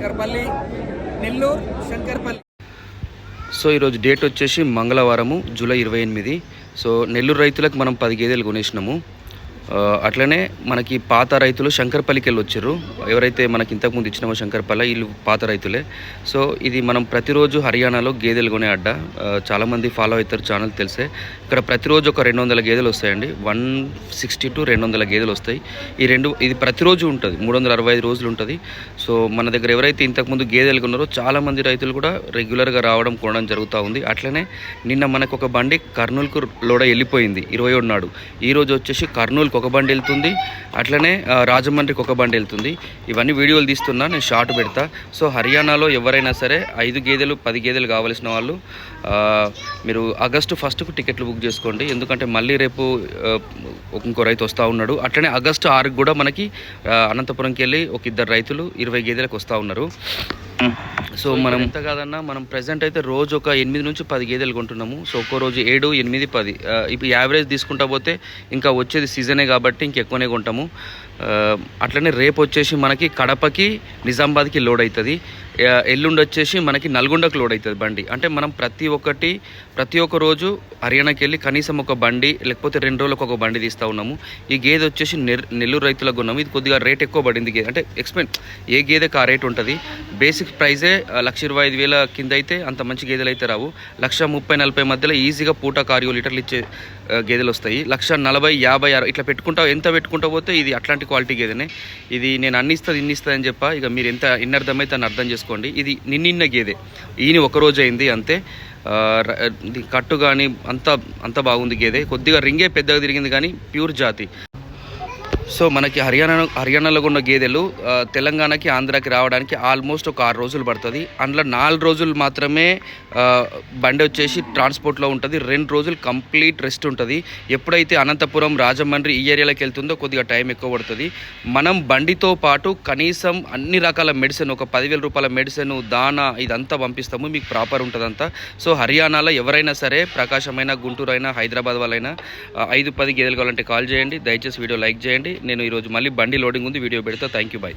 Shankarpally, Nellore, Shankarpally. So ఈరోజు date వచ్చేసి మంగళవారము జూలై 28. సో నెల్లూరు రైతులకు మనం 10 గేదెలు కొనేసినాము. అట్లనే మనకి పాత రైతులు శంకర్పల్లికి వెళ్ళి వచ్చారు. ఎవరైతే మనకి ఇంతకుముందు ఇచ్చినామో శంకర్పల్లి వీళ్ళు పాత రైతులే. సో ఇది మనం ప్రతిరోజు హర్యానాలో గేదెలు కొనే అడ్డ. చాలామంది ఫాలో అవుతారు, ఛానల్ తెలిసే. ఇక్కడ ప్రతిరోజు ఒక 200 గేదెలు వస్తాయండి. 160 to 200 గేదెలు వస్తాయి. ఇది ప్రతిరోజు ఉంటుంది, 365 రోజులు ఉంటుంది. సో మన దగ్గర ఎవరైతే ఇంతకుముందు గేదెలు కొన్నారో చాలామంది రైతులు కూడా రెగ్యులర్గా రావడం కొనడం జరుగుతూ ఉంది. అట్లనే నిన్న మనకు ఒక బండి కర్నూలుకు లోడ వెళ్ళిపోయింది 21 నాడు. ఈరోజు వచ్చేసి కర్నూలుకు ఒక బండి వెళ్తుంది, అట్లనే రాజమండ్రికి ఒక బండి వెళ్తుంది. ఇవన్నీ వీడియోలు తీస్తున్నా, నేను షార్ట్ పెడతా. సో హర్యానాలో ఎవరైనా సరే 5 గేదెలు 10 గేదెలు కావాల్సిన వాళ్ళు మీరు ఆగస్టు 1కు టికెట్లు బుక్ చేసుకోండి. ఎందుకంటే మళ్ళీ రేపు ఇంకో రైతు వస్తూ ఉన్నాడు. అట్లనే ఆగస్టు 6కు కూడా మనకి అనంతపురంకి వెళ్ళి ఒక 2 రైతులు 20 గేదెలకు వస్తూ ఉన్నారు. సో మనం ఎంత కాదన్నా మనం ప్రజెంట్ అయితే రోజు ఒక 8 నుంచి 10 గేదెలు కొంటున్నాము. సో ఒక్కో రోజు 7, 8, 10 ఇప్పుడు యావరేజ్ తీసుకుంటా పోతే ఇంకా వచ్చేది సీజనే కాబట్టి ఇంకెక్కువనే కొంటాము. అట్లనే రేపు వచ్చేసి మనకి కడపకి, నిజామాబాద్కి లోడ్ అవుతుంది. ఎల్లుండి వచ్చేసి మనకి నల్గొండకు లోడ్ అవుతుంది బండి. అంటే మనం ప్రతి ఒక్క రోజు హర్యానాకి వెళ్ళి కనీసం ఒక బండి లేకపోతే 2 రోజులకు ఒక బండి తీస్తూ ఉన్నాము. ఈ గేదె వచ్చేసి నెల్లూరు రైతులకు కొన్నాము. ఇది కొద్దిగా రేట్ ఎక్కువ పడింది గేదె. అంటే ఏ గేదెకి ఆ రేట్ ఉంటుంది. బేసిక్ ప్రైజే 1,25,000 కింద అయితే అంత మంచి గేదెలు అయితే రావు. 1,30,40 మధ్యలో ఈజీగా పూట 1 లీటర్లు ఇచ్చే గేదెలు వస్తాయి. 1,40,000, 50,000 ఇట్లా ఎంత పెట్టుకుంటా పోతే ఇది అట్లాంటి క్వాలిటీ గేదెనే. ఇది నేను ఇన్ని ఇస్తుంది అని చెప్పా. ఇక మీరు ఎంత అర్థమైతే అని అర్థం చేసుకోండి. ఇది నిన్న గేదె, ఈయన ఒక రోజు అయింది అంతే. కట్టు కానీ అంత బాగుంది గేదె. కొద్దిగా రింగే పెద్దగా తిరిగింది కానీ ప్యూర్ జాతి. సో మనకి హర్యానాలో ఉన్న గేదెలు తెలంగాణకి, ఆంధ్రాకి రావడానికి ఆల్మోస్ట్ ఒక 6 రోజులు పడుతుంది. అందులో 4 రోజులు మాత్రమే బండి వచ్చేసి ట్రాన్స్పోర్ట్లో ఉంటుంది. 2 రోజులు కంప్లీట్ రెస్ట్ ఉంటుంది. ఎప్పుడైతే అనంతపురం, రాజమండ్రి ఈ ఏరియాలోకి వెళ్తుందో కొద్దిగా టైం ఎక్కువ పడుతుంది. మనం బండితో పాటు కనీసం అన్ని రకాల మెడిసిన్, ఒక 10,000 రూపాయల మెడిసిన్, దానా ఇదంతా పంపిస్తాము. మీకు ప్రాపర్ ఉంటుంది అంతా. సో హర్యానాలో ఎవరైనా సరే, ప్రకాశమైనా, గుంటూరు అయినా, హైదరాబాద్ వాళ్ళైనా 5-10 గేదెలు కావాలంటే కాల్ చేయండి. దయచేసి వీడియో లైక్ చేయండి. నేను ఈరోజు మళ్ళీ బండి లోడింగ్ ఉంది, వీడియో పెడతా. Thank you, bye.